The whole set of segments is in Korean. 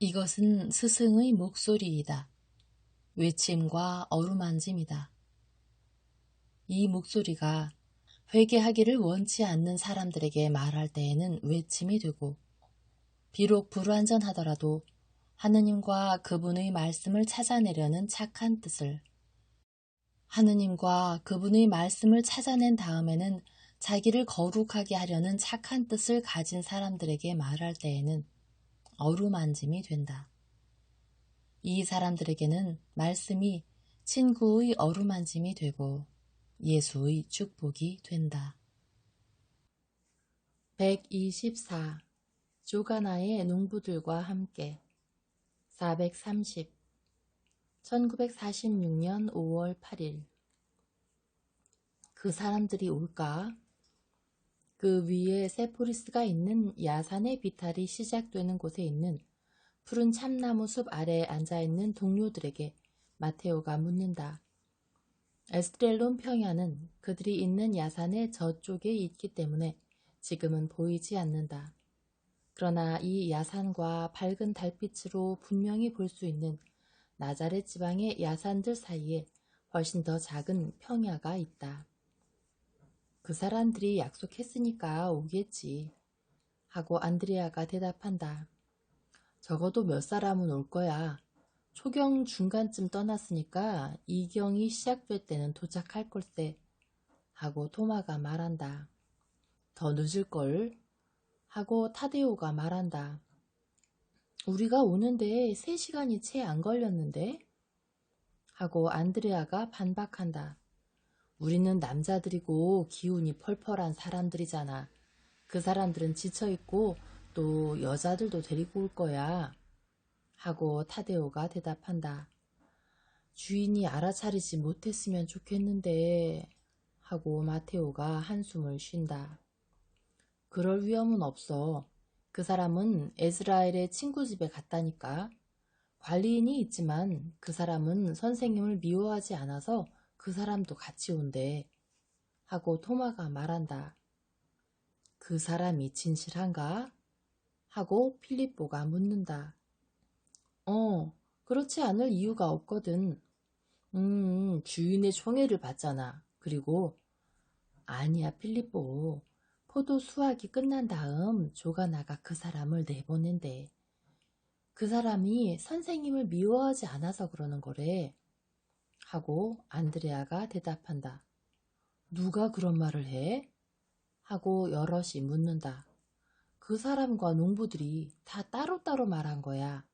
이것은 스승의 목소리이다. 외침과 어루만짐이다. 이 목소리가 회개하기를 원치 않는 사람들에게 말할 때에는 외침이 되고, 비록 불완전하더라도 하느님과 그분의 말씀을 찾아내려는 착한 뜻을, 하느님과 그분의 말씀을 찾아낸 다음에는 자기를 거룩하게 하려는 착한 뜻을 가진 사람들에게 말할 때에는 어루만짐이 된다. 이 사람들에게는 말씀이 친구의 어루만짐이 되고 예수의 축복이 된다. 124. 조가나의 농부들과 함께 430. 1946년 5월 8일. 그 사람들이 올까? 그 위에 세포리스가 있는 야산의 비탈이 시작되는 곳에 있는 푸른 참나무 숲 아래에 앉아있는 동료들에게 마테오가 묻는다. 에스트렐론 평야는 그들이 있는 야산의 저쪽에 있기 때문에 지금은 보이지 않는다. 그러나 이 야산과 밝은 달빛으로 분명히 볼 수 있는 나자렛 지방의 야산들 사이에 훨씬 더 작은 평야가 있다. 그 사람들이 약속했으니까 오겠지 하고 안드레아가 대답한다. 적어도 몇 사람은 올 거야. 초경 중간쯤 떠났으니까 이경이 시작될 때는 도착할 걸세 하고 토마가 말한다. 더 늦을걸 하고 타데오가 말한다. 우리가 오는데 3시간이 채 안 걸렸는데? 하고 안드레아가 반박한다. 우리는 남자들이고 기운이 펄펄한 사람들이잖아. 그 사람들은 지쳐있고 또 여자들도 데리고 올 거야. 하고 타데오가 대답한다. 주인이 알아차리지 못했으면 좋겠는데 하고 마테오가 한숨을 쉰다. 그럴 위험은 없어. 그 사람은 에스라엘의 친구 집에 갔다니까. 관리인이 있지만 그 사람은 선생님을 미워하지 않아서 그 사람도 같이 온대. 하고 토마가 말한다. 그 사람이 진실한가? 하고 필립보가 묻는다. 그렇지 않을 이유가 없거든. 주인의 총애를 받잖아. 그리고 아니야 필립보. 포도 수확이 끝난 다음 조가나가 그 사람을 내보낸대. 그 사람이 선생님을 미워하지 않아서 그러는 거래. 하고 안드레아가 대답한다. 누가 그런 말을 해? 하고 여럿이 묻는다. 그 사람과 농부들이 다 따로따로 말한 거야.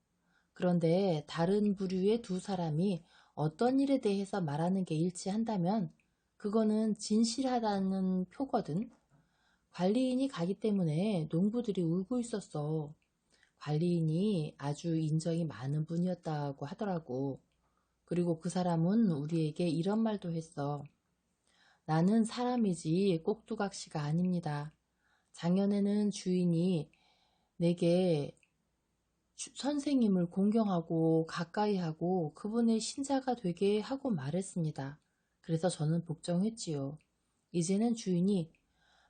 그런데 다른 부류의 2사람이 어떤 일에 대해서 말하는 게 일치한다면 그거는 진실하다는 표거든. 관리인이 가기 때문에 농부들이 울고 있었어. 관리인이 아주 인정이 많은 분이었다고 하더라고. 그리고 그 사람은 우리에게 이런 말도 했어. 나는 사람이지 꼭두각시가 아닙니다. 작년에는 주인이 내게 선생님을 공경하고 가까이 하고 그분의 신자가 되게 하고 말했습니다. 그래서 저는 복종했지요. 이제는 주인이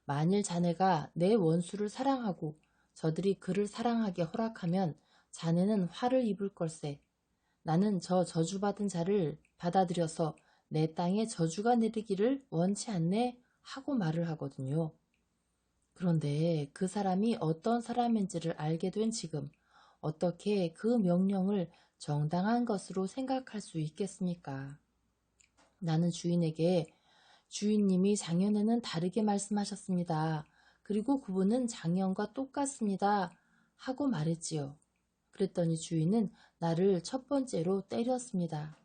만일 자네가 내 원수를 사랑하고 저들이 그를 사랑하게 허락하면 자네는 화를 입을 걸세. 나는 저 저주받은 자를 받아들여서 내 땅에 저주가 내리기를 원치 않네 하고 말을 하거든요. 그런데 그 사람이 어떤 사람인지를 알게 된 지금 어떻게 그 명령을 정당한 것으로 생각할 수 있겠습니까? 나는 주인에게 주인님이 작년에는 다르게 말씀하셨습니다. 그리고 그분은 작년과 똑같습니다. 하고 말했지요. 그랬더니 주인은 나를 첫 번째로 때렸습니다.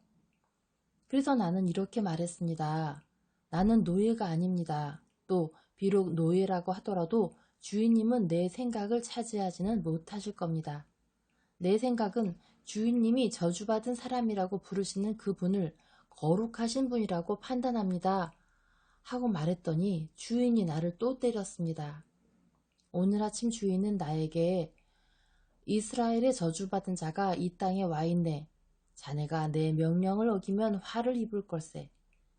그래서 나는 이렇게 말했습니다. 나는 노예가 아닙니다. 또 비록 노예라고 하더라도 주인님은 내 생각을 차지하지는 못하실 겁니다. 내 생각은 주인님이 저주받은 사람이라고 부르시는 그분을 거룩하신 분이라고 판단합니다. 하고 말했더니 주인이 나를 또 때렸습니다. 오늘 아침 주인은 나에게 이스라엘의 저주받은 자가 이 땅에 와 있네. 자네가 내 명령을 어기면 화를 입을 걸세.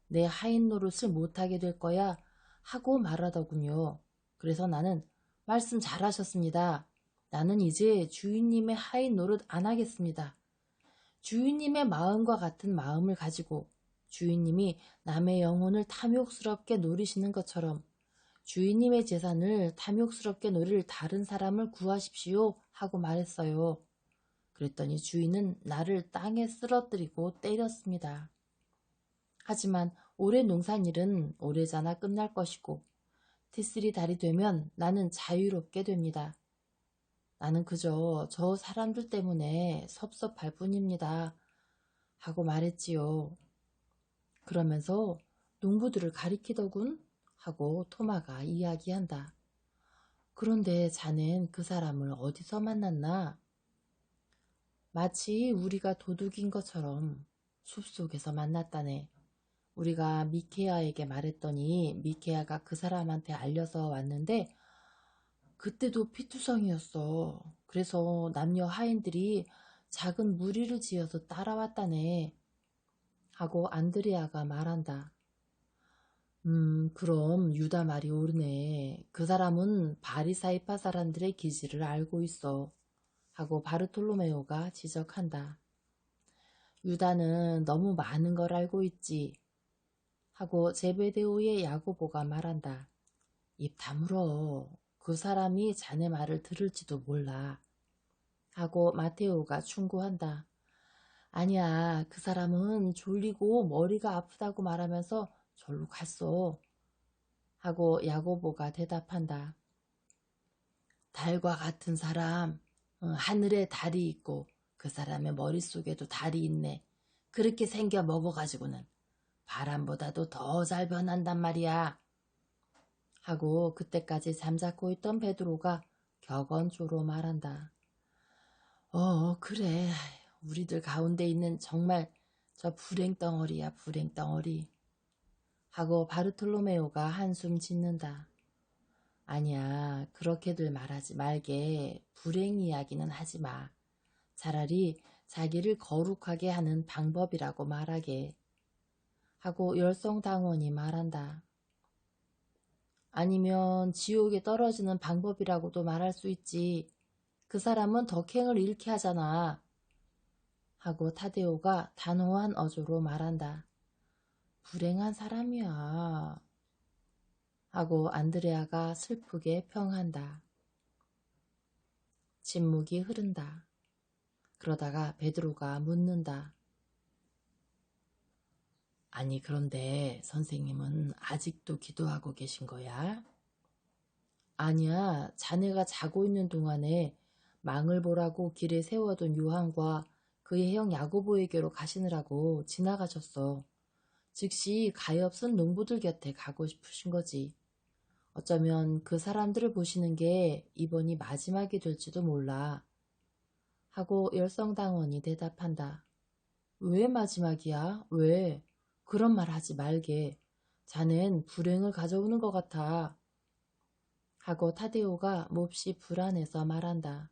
내 하인 노릇을 못하게 될 거야. 하고 말하더군요. 그래서 나는 말씀 잘하셨습니다. 나는 이제 주인님의 하인 노릇 안 하겠습니다. 주인님의 마음과 같은 마음을 가지고 주인님이 남의 영혼을 탐욕스럽게 노리시는 것처럼 주인님의 재산을 탐욕스럽게 노릴 다른 사람을 구하십시오 하고 말했어요. 그랬더니 주인은 나를 땅에 쓰러뜨리고 때렸습니다. 하지만 올해 농산일은 오래잖아 끝날 것이고 티슬이 달이 되면 나는 자유롭게 됩니다. 나는 그저 저 사람들 때문에 섭섭할 뿐입니다. 하고 말했지요. 그러면서 농부들을 가리키더군 하고 토마가 이야기한다. 그런데 자넨 그 사람을 어디서 만났나? 마치 우리가 도둑인 것처럼 숲속에서 만났다네. 우리가 미케아에게 말했더니 미케아가 그 사람한테 알려서 왔는데 그때도 피투성이었어. 그래서 남녀 하인들이 작은 무리를 지어서 따라왔다네. 하고 안드레아가 말한다. 그럼 유다 말이 옳네. 그 사람은 바리사이파 사람들의 기질을 알고 있어. 하고 바르톨로메오가 지적한다. 유다는 너무 많은 걸 알고 있지. 하고 제베데오의 야고보가 말한다. 입 다물어. 그 사람이 자네 말을 들을지도 몰라. 하고 마테오가 충고한다. 아니야, 그 사람은 졸리고 머리가 아프다고 말하면서 절로 갔어. 하고 야고보가 대답한다. 달과 같은 사람, 하늘에 달이 있고 그 사람의 머릿속에도 달이 있네. 그렇게 생겨 먹어가지고는 바람보다도 더 잘 변한단 말이야. 하고 그때까지 잠자코 있던 베드로가 격언조로 말한다. 그래. 우리들 가운데 있는 정말 저 불행덩어리야, 불행덩어리. 하고 바르톨로메오가 한숨 짓는다. 아니야, 그렇게들 말하지 말게. 불행 이야기는 하지 마. 차라리 자기를 거룩하게 하는 방법이라고 말하게. 하고 열성당원이 말한다. 아니면 지옥에 떨어지는 방법이라고도 말할 수 있지. 그 사람은 덕행을 잃게 하잖아. 하고 타데오가 단호한 어조로 말한다. 불행한 사람이야. 하고 안드레아가 슬프게 평한다. 침묵이 흐른다. 그러다가 베드로가 묻는다. 아니 그런데 선생님은 아직도 기도하고 계신 거야? 아니야. 자네가 자고 있는 동안에 망을 보라고 길에 세워둔 요한과 그의 형 야고보에게로 가시느라고 지나가셨어. 즉시 가엾은 농부들 곁에 가고 싶으신 거지. 어쩌면 그 사람들을 보시는 게 이번이 마지막이 될지도 몰라. 하고 열성당원이 대답한다. 왜 마지막이야? 왜? 그런 말 하지 말게. 자넨 불행을 가져오는 것 같아. 하고 타데오가 몹시 불안해서 말한다.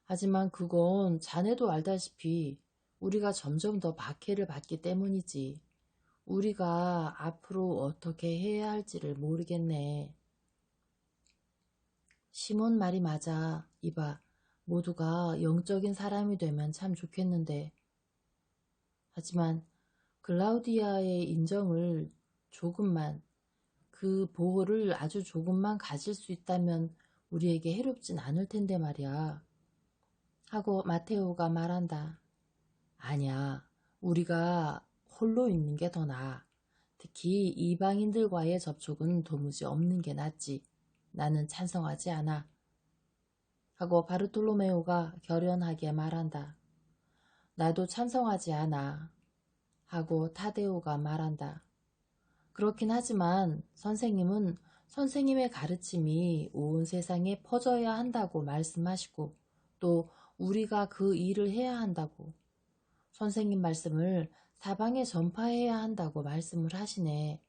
하지만 그건 자네도 알다시피 우리가 점점 더 박해를 받기 때문이지. 우리가 앞으로 어떻게 해야 할지를 모르겠네. 시몬 말이 맞아. 이봐, 모두가 영적인 사람이 되면 참 좋겠는데. 하지만 글라우디아의 인정을 조금만, 그 보호를 아주 조금만 가질 수 있다면 우리에게 해롭진 않을 텐데 말이야. 하고 마테오가 말한다. 아니야, 우리가 홀로 있는 게 더 나아. 특히 이방인들과의 접촉은 도무지 없는 게 낫지. 나는 찬성하지 않아. 하고 바르톨로메오가 결연하게 말한다. 나도 찬성하지 않아. 하고 타데오가 말한다. 그렇긴 하지만 선생님은 선생님의 가르침이 온 세상에 퍼져야 한다고 말씀하시고 또 우리가 그 일을 해야 한다고 선생님 말씀을 사방에 전파해야 한다고 말씀을 하시네.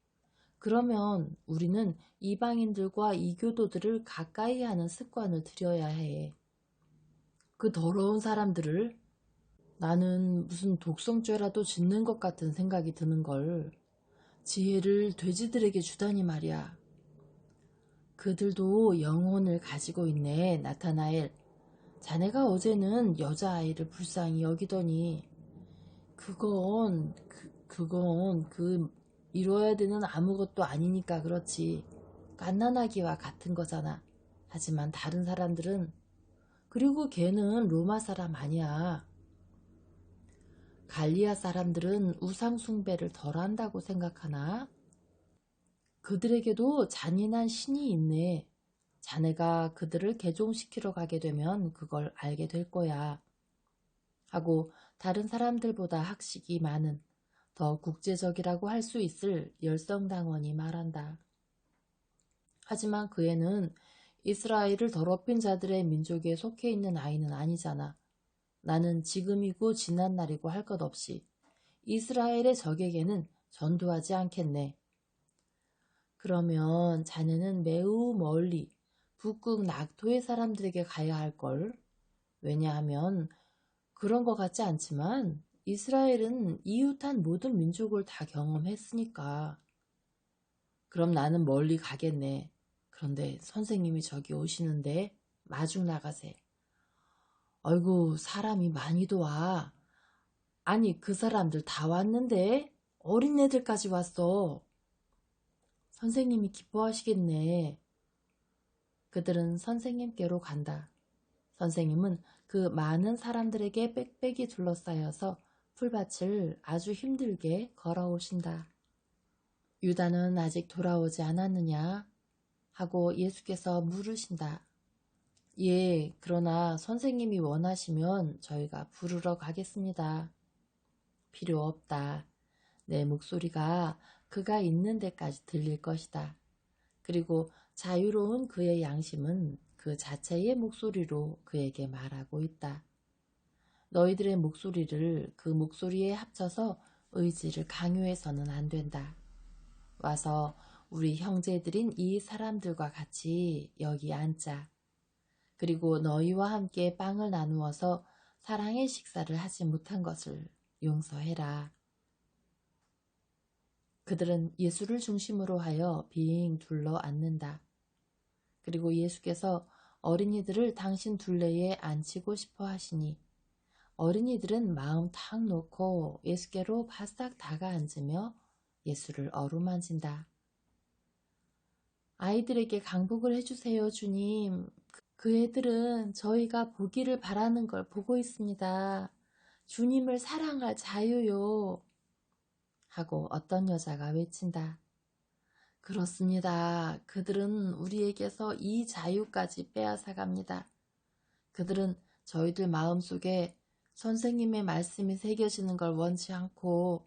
그러면 우리는 이방인들과 이교도들을 가까이 하는 습관을 들여야 해. 그 더러운 사람들을 나는 무슨 독성죄라도 짓는 것 같은 생각이 드는걸. 지혜를 돼지들에게 주다니 말이야. 그들도 영혼을 가지고 있네, 나타나엘. 자네가 어제는 여자아이를 불쌍히 여기더니 그건 이뤄야 되는 아무것도 아니니까 그렇지. 갓난아기와 같은 거잖아. 하지만 다른 사람들은 그리고 걔는 로마 사람 아니야. 갈리아 사람들은 우상 숭배를 덜 한다고 생각하나? 그들에게도 잔인한 신이 있네. 자네가 그들을 개종시키러 가게 되면 그걸 알게 될 거야. 하고 다른 사람들보다 학식이 많은 더 국제적이라고 할 수 있을 열성당원이 말한다. 하지만 그 애는 이스라엘을 더럽힌 자들의 민족에 속해 있는 아이는 아니잖아. 나는 지금이고 지난날이고 할 것 없이 이스라엘의 적에게는 전도하지 않겠네. 그러면 자네는 매우 멀리 북극 낙토의 사람들에게 가야 할걸. 왜냐하면 그런 것 같지 않지만 이스라엘은 이웃한 모든 민족을 다 경험했으니까. 그럼 나는 멀리 가겠네. 그런데 선생님이 저기 오시는데 마중 나가세. 아이고 사람이 많이도 와. 아니 그 사람들 다 왔는데 어린애들까지 왔어. 선생님이 기뻐하시겠네. 그들은 선생님께로 간다. 선생님은 그 많은 사람들에게 빽빽이 둘러싸여서 풀밭을 아주 힘들게 걸어오신다. 유다는 아직 돌아오지 않았느냐? 하고 예수께서 물으신다. 예, 그러나 선생님이 원하시면 저희가 부르러 가겠습니다. 필요 없다. 내 목소리가 그가 있는 데까지 들릴 것이다. 그리고 자유로운 그의 양심은 그 자체의 목소리로 그에게 말하고 있다. 너희들의 목소리를 그 목소리에 합쳐서 의지를 강요해서는 안 된다. 와서 우리 형제들인 이 사람들과 같이 여기 앉자. 그리고 너희와 함께 빵을 나누어서 사랑의 식사를 하지 못한 것을 용서해라. 그들은 예수를 중심으로 하여 빙 둘러 앉는다. 그리고 예수께서 어린이들을 당신 둘레에 앉히고 싶어 하시니 어린이들은 마음 탁 놓고 예수께로 바싹 다가 앉으며 예수를 어루만진다. 아이들에게 강복을 해주세요, 주님. 그 애들은 저희가 보기를 바라는 걸 보고 있습니다. 주님을 사랑할 자유요. 하고 어떤 여자가 외친다. 그렇습니다. 그들은 우리에게서 이 자유까지 빼앗아갑니다. 그들은 저희들 마음속에 선생님의 말씀이 새겨지는 걸 원치 않고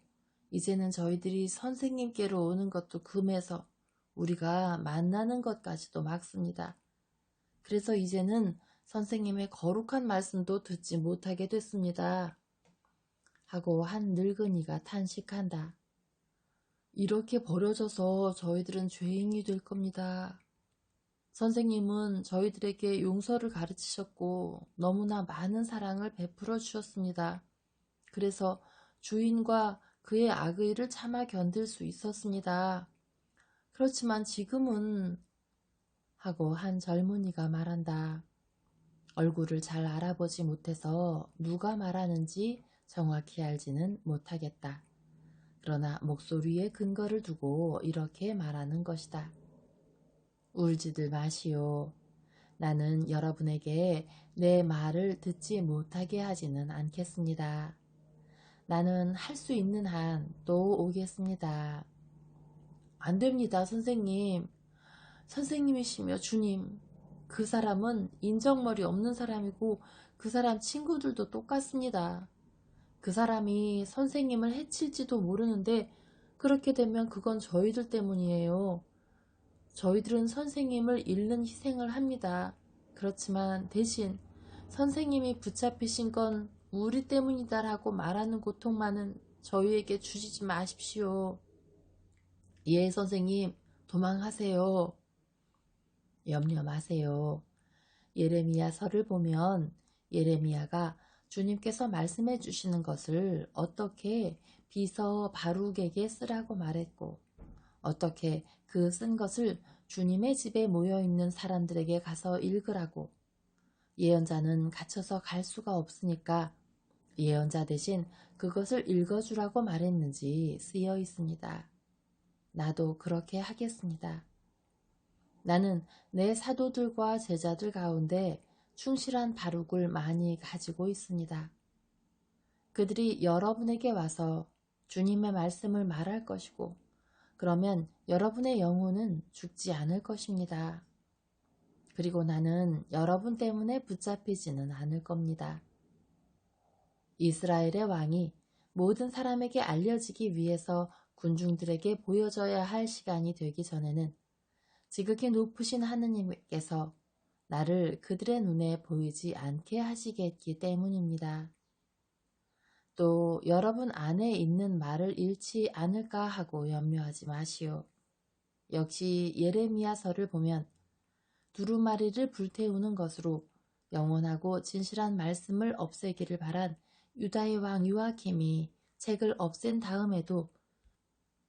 이제는 저희들이 선생님께로 오는 것도 금해서 우리가 만나는 것까지도 막습니다. 그래서 이제는 선생님의 거룩한 말씀도 듣지 못하게 됐습니다. 하고 한 늙은이가 탄식한다. 이렇게 버려져서 저희들은 죄인이 될 겁니다. 선생님은 저희들에게 용서를 가르치셨고 너무나 많은 사랑을 베풀어 주셨습니다. 그래서 주인과 그의 악의를 참아 견딜 수 있었습니다. 그렇지만 지금은 하고 한 젊은이가 말한다. 얼굴을 잘 알아보지 못해서 누가 말하는지 정확히 알지는 못하겠다. 그러나 목소리에 근거를 두고 이렇게 말하는 것이다. 울지들 마시오. 나는 여러분에게 내 말을 듣지 못하게 하지는 않겠습니다. 나는 할 수 있는 한 또 오겠습니다. 안 됩니다, 선생님. 선생님이시며 주님. 그 사람은 인정머리 없는 사람이고 그 사람 친구들도 똑같습니다. 그 사람이 선생님을 해칠지도 모르는데 그렇게 되면 그건 저희들 때문이에요. 저희들은 선생님을 잃는 희생을 합니다. 그렇지만 대신 선생님이 붙잡히신 건 우리 때문이다라고 말하는 고통만은 저희에게 주시지 마십시오. 예, 선생님, 도망하세요. 염려 마세요. 예레미야서를 보면 예레미야가 주님께서 말씀해 주시는 것을 어떻게 비서 바룩에게 쓰라고 말했고 어떻게 그 쓴 것을 주님의 집에 모여있는 사람들에게 가서 읽으라고 예언자는 갇혀서 갈 수가 없으니까 예언자 대신 그것을 읽어주라고 말했는지 쓰여 있습니다. 나도 그렇게 하겠습니다. 나는 내 사도들과 제자들 가운데 충실한 바룩을 많이 가지고 있습니다. 그들이 여러분에게 와서 주님의 말씀을 말할 것이고, 그러면 여러분의 영혼은 죽지 않을 것입니다. 그리고 나는 여러분 때문에 붙잡히지는 않을 겁니다. 이스라엘의 왕이 모든 사람에게 알려지기 위해서 군중들에게 보여져야 할 시간이 되기 전에는 지극히 높으신 하느님께서 나를 그들의 눈에 보이지 않게 하시겠기 때문입니다. 또 여러분 안에 있는 말을 잃지 않을까 하고 염려하지 마시오. 역시 예레미야서를 보면 두루마리를 불태우는 것으로 영원하고 진실한 말씀을 없애기를 바란 유다의 왕 요아킴이 책을 없앤 다음에도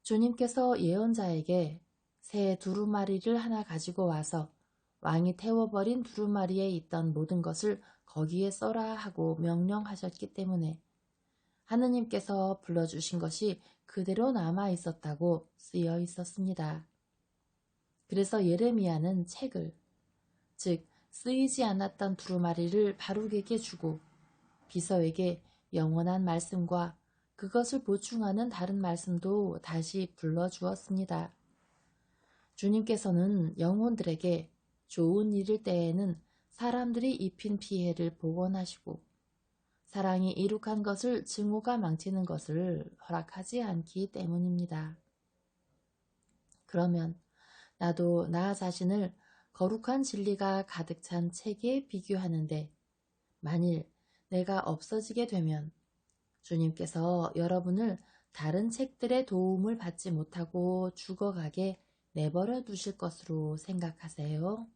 주님께서 예언자에게 새 두루마리를 하나 가지고 와서 왕이 태워버린 두루마리에 있던 모든 것을 거기에 써라 하고 명령하셨기 때문에 하느님께서 불러주신 것이 그대로 남아 있었다고 쓰여 있었습니다. 그래서 예레미야는 책을, 즉 쓰이지 않았던 두루마리를 바룩에게 주고 비서에게 영원한 말씀과 그것을 보충하는 다른 말씀도 다시 불러주었습니다. 주님께서는 영혼들에게 좋은 일일 때에는 사람들이 입힌 피해를 복원하시고 사랑이 이룩한 것을 증오가 망치는 것을 허락하지 않기 때문입니다. 그러면 나도 나 자신을 거룩한 진리가 가득 찬 책에 비교하는데 만일 내가 없어지게 되면 주님께서 여러분을 다른 책들의 도움을 받지 못하고 죽어가게 내버려 두실 것으로 생각하세요.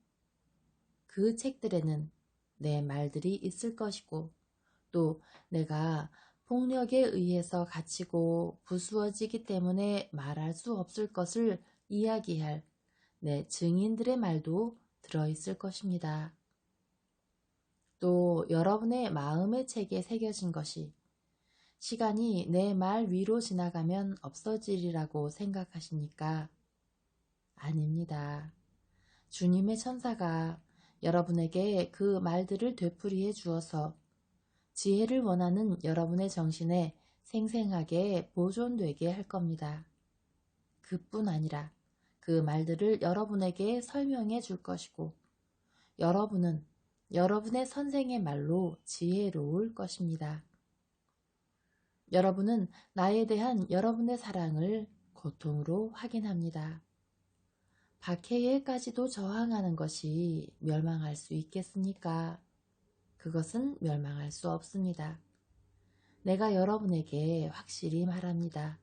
그 책들에는 내 말들이 있을 것이고 또 내가 폭력에 의해서 갇히고 부수어지기 때문에 말할 수 없을 것을 이야기할 내 증인들의 말도 들어있을 것입니다. 또 여러분의 마음의 책에 새겨진 것이 시간이 내 말 위로 지나가면 없어지리라고 생각하십니까? 아닙니다. 주님의 천사가 여러분에게 그 말들을 되풀이해 주어서 지혜를 원하는 여러분의 정신에 생생하게 보존되게 할 겁니다. 그뿐 아니라 그 말들을 여러분에게 설명해 줄 것이고 여러분은 여러분의 선생의 말로 지혜로울 것입니다. 여러분은 나에 대한 여러분의 사랑을 고통으로 확인합니다. 박해에까지도 저항하는 것이 멸망할 수 있겠습니까? 그것은 멸망할 수 없습니다. 내가 여러분에게 확실히 말합니다.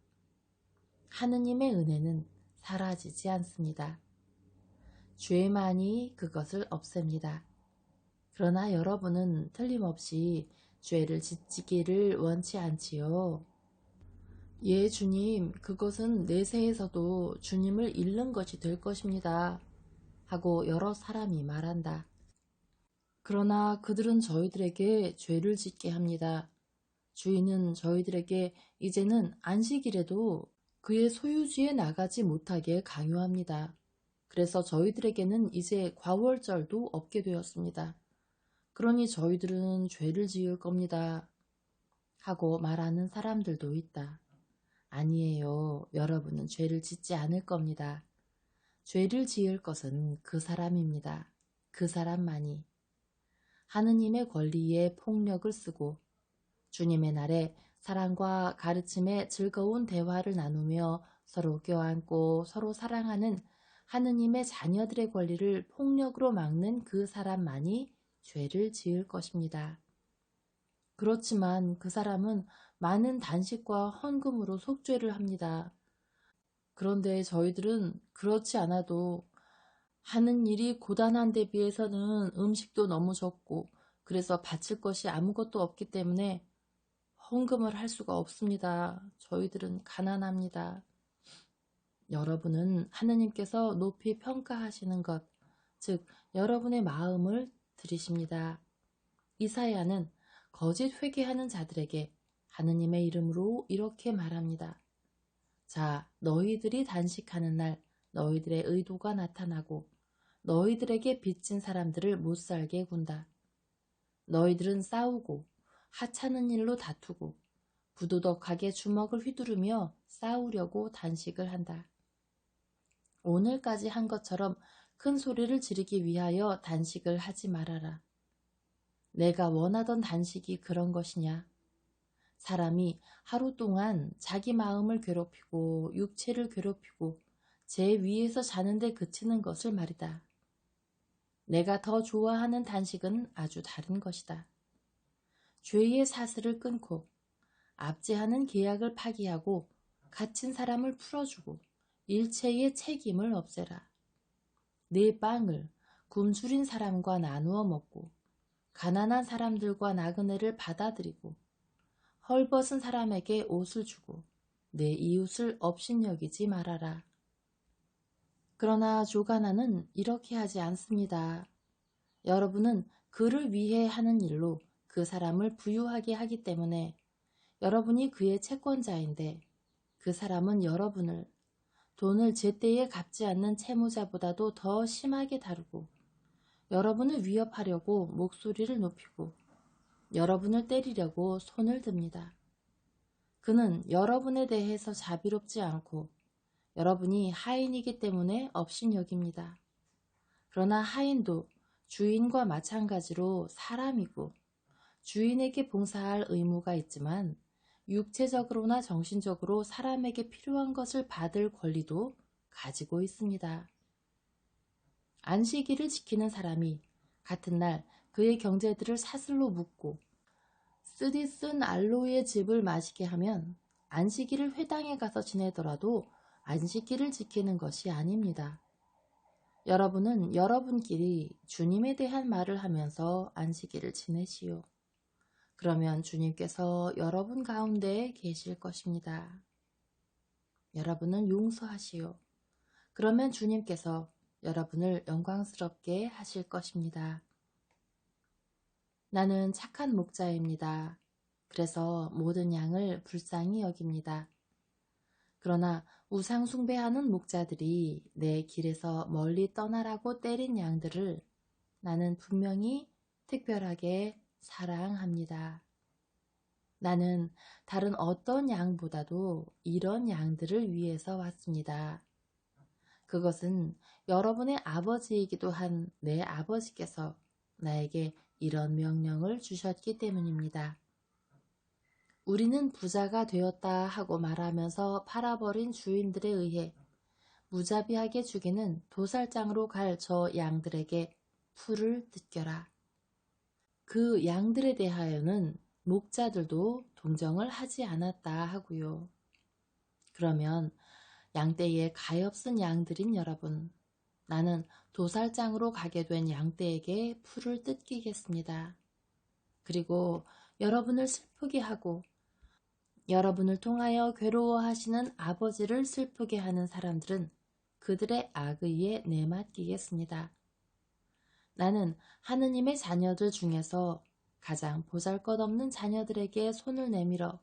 하느님의 은혜는 사라지지 않습니다. 죄만이 그것을 없앱니다. 그러나 여러분은 틀림없이 죄를 짓기를 원치 않지요. 예, 주님, 그것은 내세에서도 주님을 잃는 것이 될 것입니다. 하고 여러 사람이 말한다. 그러나 그들은 저희들에게 죄를 짓게 합니다. 주인은 저희들에게 이제는 안식일에도 그의 소유지에 나가지 못하게 강요합니다. 그래서 저희들에게는 이제 과월절도 없게 되었습니다. 그러니 저희들은 죄를 지을 겁니다. 하고 말하는 사람들도 있다. 아니에요. 여러분은 죄를 짓지 않을 겁니다. 죄를 지을 것은 그 사람입니다. 그 사람만이. 하느님의 권리에 폭력을 쓰고 주님의 날에 사랑과 가르침의 즐거운 대화를 나누며 서로 껴안고 서로 사랑하는 하느님의 자녀들의 권리를 폭력으로 막는 그 사람만이 죄를 지을 것입니다. 그렇지만 그 사람은 많은 단식과 헌금으로 속죄를 합니다. 그런데 저희들은 그렇지 않아도 하는 일이 고단한 데 비해서는 음식도 너무 적고 그래서 바칠 것이 아무것도 없기 때문에 헌금을 할 수가 없습니다. 저희들은 가난합니다. 여러분은 하느님께서 높이 평가하시는 것, 즉 여러분의 마음을 들이십니다. 이사야는 거짓 회개하는 자들에게 하느님의 이름으로 이렇게 말합니다. 자, 너희들이 단식하는 날 너희들의 의도가 나타나고 너희들에게 빚진 사람들을 못살게 군다. 너희들은 싸우고 하찮은 일로 다투고 부도덕하게 주먹을 휘두르며 싸우려고 단식을 한다. 오늘까지 한 것처럼 큰 소리를 지르기 위하여 단식을 하지 말아라. 내가 원하던 단식이 그런 것이냐? 사람이 하루 동안 자기 마음을 괴롭히고 육체를 괴롭히고 제 위에서 자는데 그치는 것을 말이다. 내가 더 좋아하는 단식은 아주 다른 것이다. 죄의 사슬을 끊고 압제하는 계약을 파기하고 갇힌 사람을 풀어주고 일체의 책임을 없애라. 내 빵을 굶주린 사람과 나누어 먹고 가난한 사람들과 나그네를 받아들이고 헐벗은 사람에게 옷을 주고 내 이웃을 업신여기지 말아라. 그러나 조가나는 이렇게 하지 않습니다. 여러분은 그를 위해 하는 일로 그 사람을 부유하게 하기 때문에 여러분이 그의 채권자인데 그 사람은 여러분을 돈을 제때에 갚지 않는 채무자보다도 더 심하게 다루고 여러분을 위협하려고 목소리를 높이고 여러분을 때리려고 손을 듭니다. 그는 여러분에 대해서 자비롭지 않고 여러분이 하인이기 때문에 업신여깁니다. 그러나 하인도 주인과 마찬가지로 사람이고 주인에게 봉사할 의무가 있지만 육체적으로나 정신적으로 사람에게 필요한 것을 받을 권리도 가지고 있습니다. 안식일을 지키는 사람이 같은 날 그의 경제들을 사슬로 묶고 쓰디쓴 알로에의 즙을 마시게 하면 안식일을 회당에 가서 지내더라도 안식일을 지키는 것이 아닙니다. 여러분은 여러분끼리 주님에 대한 말을 하면서 안식일을 지내시오. 그러면 주님께서 여러분 가운데 계실 것입니다. 여러분은 용서하시오. 그러면 주님께서 여러분을 영광스럽게 하실 것입니다. 나는 착한 목자입니다. 그래서 모든 양을 불쌍히 여깁니다. 그러나 우상 숭배하는 목자들이 내 길에서 멀리 떠나라고 때린 양들을 나는 분명히 특별하게 사랑합니다. 나는 다른 어떤 양보다도 이런 양들을 위해서 왔습니다. 그것은 여러분의 아버지이기도 한 내 아버지께서 나에게 이런 명령을 주셨기 때문입니다. 우리는 부자가 되었다 하고 말하면서 팔아버린 주인들에 의해 무자비하게 죽이는 도살장으로 갈 저 양들에게 풀을 뜯겨라. 그 양들에 대하여는 목자들도 동정을 하지 않았다 하고요. 그러면 양떼의 가엾은 양들인 여러분, 나는 도살장으로 가게 된 양떼에게 풀을 뜯기겠습니다. 그리고 여러분을 슬프게 하고 여러분을 통하여 괴로워하시는 아버지를 슬프게 하는 사람들은 그들의 악의에 내맡기겠습니다. 나는 하느님의 자녀들 중에서 가장 보잘것없는 자녀들에게 손을 내밀어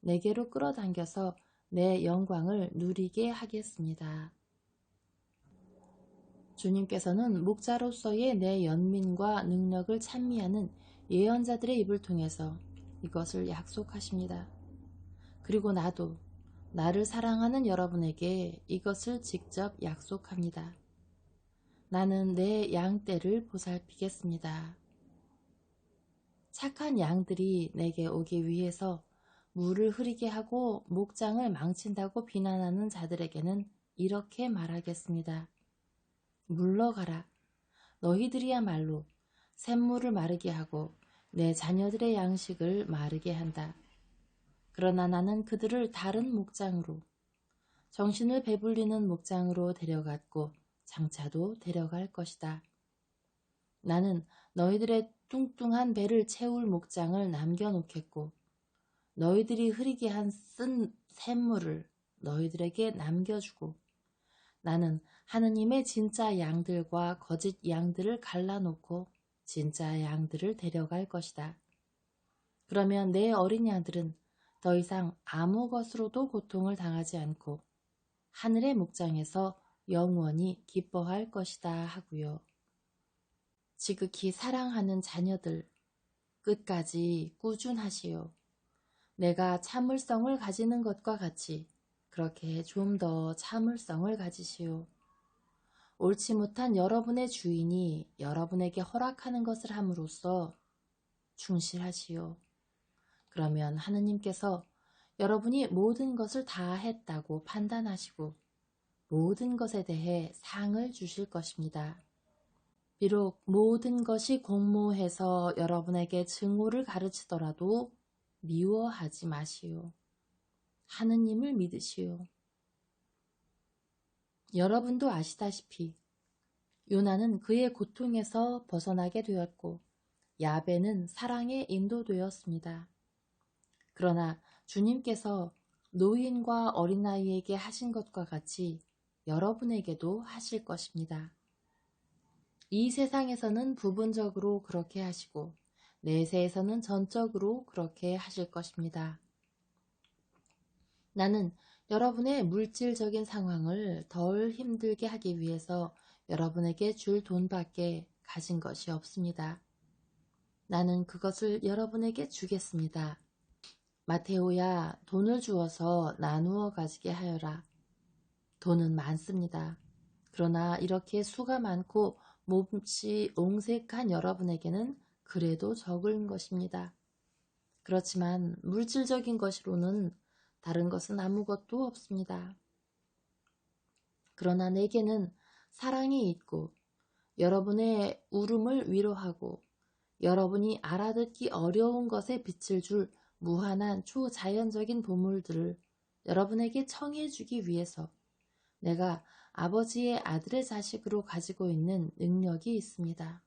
내게로 끌어당겨서 내 영광을 누리게 하겠습니다. 주님께서는 목자로서의 내 연민과 능력을 찬미하는 예언자들의 입을 통해서 이것을 약속하십니다. 그리고 나도 나를 사랑하는 여러분에게 이것을 직접 약속합니다. 나는 내 양떼를 보살피겠습니다. 착한 양들이 내게 오기 위해서 물을 흐리게 하고 목장을 망친다고 비난하는 자들에게는 이렇게 말하겠습니다. 물러가라. 너희들이야말로 샘물을 마르게 하고 내 자녀들의 양식을 마르게 한다. 그러나 나는 그들을 다른 목장으로, 정신을 배불리는 목장으로 데려갔고 장차도 데려갈 것이다. 나는 너희들의 뚱뚱한 배를 채울 목장을 남겨놓겠고 너희들이 흐리게 한 쓴 샘물을 너희들에게 남겨주고 나는 하느님의 진짜 양들과 거짓 양들을 갈라놓고 진짜 양들을 데려갈 것이다. 그러면 내 어린 양들은 더 이상 아무 것으로도 고통을 당하지 않고 하늘의 목장에서 영원히 기뻐할 것이다 하고요. 지극히 사랑하는 자녀들, 끝까지 꾸준하시오. 내가 참을성을 가지는 것과 같이 그렇게 좀 더 참을성을 가지시오. 옳지 못한 여러분의 주인이 여러분에게 허락하는 것을 함으로써 충실하시오. 그러면 하느님께서 여러분이 모든 것을 다 했다고 판단하시고 모든 것에 대해 상을 주실 것입니다. 비록 모든 것이 공모해서 여러분에게 증오를 가르치더라도 미워하지 마시오. 하느님을 믿으시오. 여러분도 아시다시피 요나는 그의 고통에서 벗어나게 되었고 야베는 사랑에 인도되었습니다. 그러나 주님께서 노인과 어린아이에게 하신 것과 같이 여러분에게도 하실 것입니다. 이 세상에서는 부분적으로 그렇게 하시고 내세에서는 전적으로 그렇게 하실 것입니다. 나는 여러분의 물질적인 상황을 덜 힘들게 하기 위해서 여러분에게 줄 돈밖에 가진 것이 없습니다. 나는 그것을 여러분에게 주겠습니다. 마테오야, 돈을 주어서 나누어 가지게 하여라. 돈은 많습니다. 그러나 이렇게 수가 많고 몹시 옹색한 여러분에게는 그래도 적은 것입니다. 그렇지만 물질적인 것으로는 다른 것은 아무것도 없습니다. 그러나 내게는 사랑이 있고 여러분의 울음을 위로하고 여러분이 알아듣기 어려운 것에 빛을 줄 무한한 초자연적인 보물들을 여러분에게 청해주기 위해서 내가 아버지의 아들의 자식으로 가지고 있는 능력이 있습니다.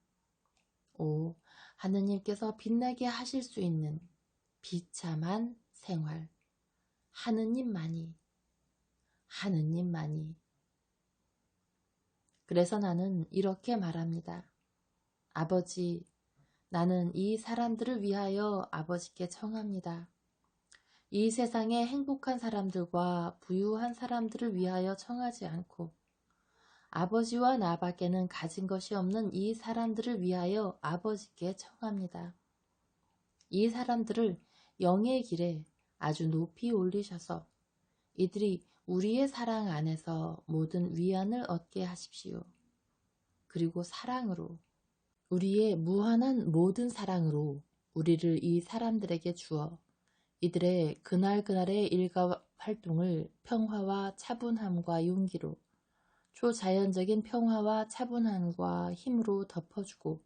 오, 하느님께서 빛나게 하실 수 있는 비참한 생활. 하느님만이. 그래서 나는 이렇게 말합니다. 아버지, 나는 이 사람들을 위하여 아버지께 청합니다. 이 세상의 행복한 사람들과 부유한 사람들을 위하여 청하지 않고 아버지와 나밖에는 가진 것이 없는 이 사람들을 위하여 아버지께 청합니다. 이 사람들을 영의 길에 아주 높이 올리셔서 이들이 우리의 사랑 안에서 모든 위안을 얻게 하십시오. 그리고 사랑으로, 우리의 무한한 모든 사랑으로 우리를 이 사람들에게 주어 이들의 그날그날의 일과 활동을 평화와 차분함과 용기로 초자연적인 평화와 차분함과 힘으로 덮어주고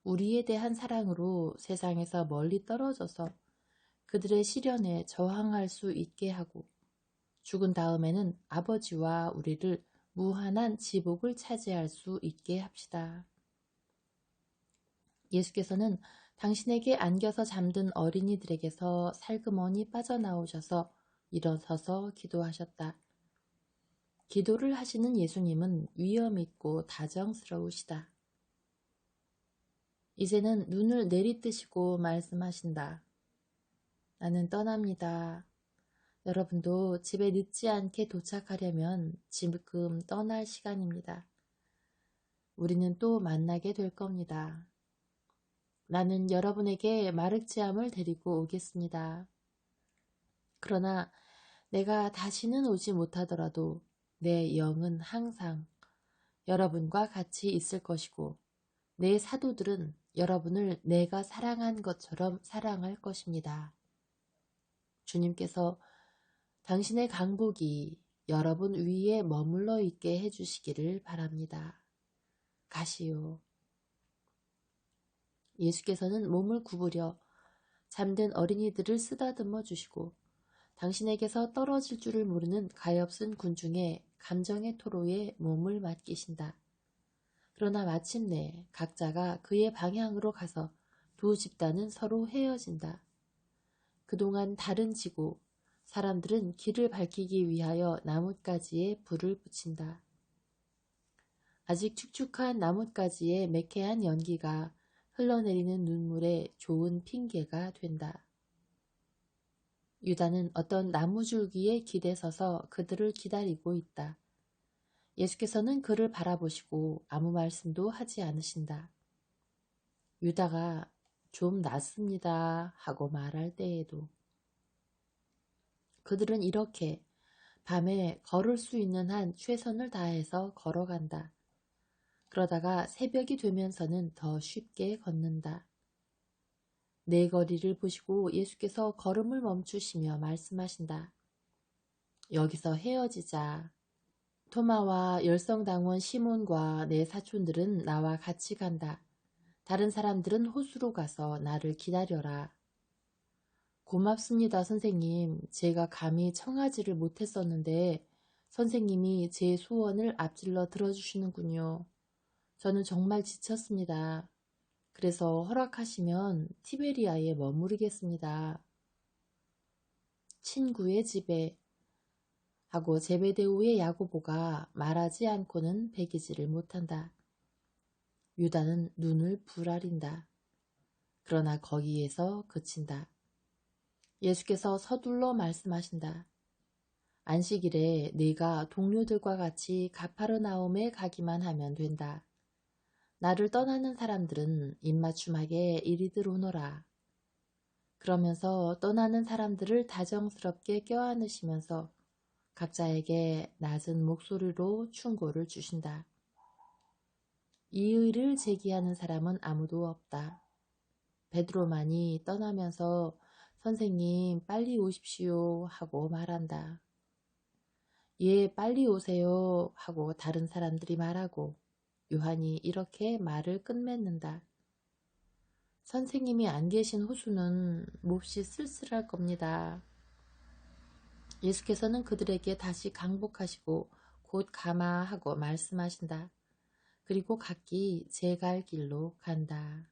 우리에 대한 사랑으로 세상에서 멀리 떨어져서 그들의 시련에 저항할 수 있게 하고 죽은 다음에는 아버지와 우리를 무한한 지복을 차지할 수 있게 합시다. 예수께서는 당신에게 안겨서 잠든 어린이들에게서 살그머니 빠져나오셔서 일어서서 기도하셨다. 기도를 하시는 예수님은 위엄있고 다정스러우시다. 이제는 눈을 내리뜨시고 말씀하신다. 나는 떠납니다. 여러분도 집에 늦지 않게 도착하려면 지금 떠날 시간입니다. 우리는 또 만나게 될 겁니다. 나는 여러분에게 마르치암을 데리고 오겠습니다. 그러나 내가 다시는 오지 못하더라도 내 영은 항상 여러분과 같이 있을 것이고 내 사도들은 여러분을 내가 사랑한 것처럼 사랑할 것입니다. 주님께서 당신의 강복이 여러분 위에 머물러 있게 해주시기를 바랍니다. 가시오. 예수께서는 몸을 구부려 잠든 어린이들을 쓰다듬어 주시고 당신에게서 떨어질 줄을 모르는 가엾은 군중의 감정의 토로에 몸을 맡기신다. 그러나 마침내 각자가 그의 방향으로 가서 두 집단은 서로 헤어진다. 그동안 달은 지고 사람들은 길을 밝히기 위하여 나뭇가지에 불을 붙인다. 아직 축축한 나뭇가지의 매캐한 연기가 흘러내리는 눈물에 좋은 핑계가 된다. 유다는 어떤 나무줄기에 기대서서 그들을 기다리고 있다. 예수께서는 그를 바라보시고 아무 말씀도 하지 않으신다. 유다가 좀 낫습니다 하고 말할 때에도 그들은 이렇게 밤에 걸을 수 있는 한 최선을 다해서 걸어간다. 그러다가 새벽이 되면서는 더 쉽게 걷는다. 내 거리를 보시고 예수께서 걸음을 멈추시며 말씀하신다. 여기서 헤어지자. 토마와 열성당원 시몬과 내 사촌들은 나와 같이 간다. 다른 사람들은 호수로 가서 나를 기다려라. 고맙습니다, 선생님. 제가 감히 청하지를 못했었는데 선생님이 제 소원을 앞질러 들어주시는군요. 저는 정말 지쳤습니다. 그래서 허락하시면 티베리아에 머무르겠습니다. 친구의 집에 하고 제베데우의 야고보가 말하지 않고는 배기지를 못한다. 유다는 눈을 부라린다. 그러나 거기에서 그친다. 예수께서 서둘러 말씀하신다. 안식일에 네가 동료들과 같이 가파르나움에 가기만 하면 된다. 나를 떠나는 사람들은 입맞춤하게 이리들 오너라. 그러면서 떠나는 사람들을 다정스럽게 껴안으시면서 각자에게 낮은 목소리로 충고를 주신다. 이의를 제기하는 사람은 아무도 없다. 베드로만이 떠나면서 선생님 빨리 오십시오 하고 말한다. 예, 빨리 오세요 하고 다른 사람들이 말하고 요한이 이렇게 말을 끝맺는다. 선생님이 안 계신 호수는 몹시 쓸쓸할 겁니다. 예수께서는 그들에게 다시 강복하시고 곧 가마 하고 말씀하신다. 그리고 각기 제 갈 길로 간다.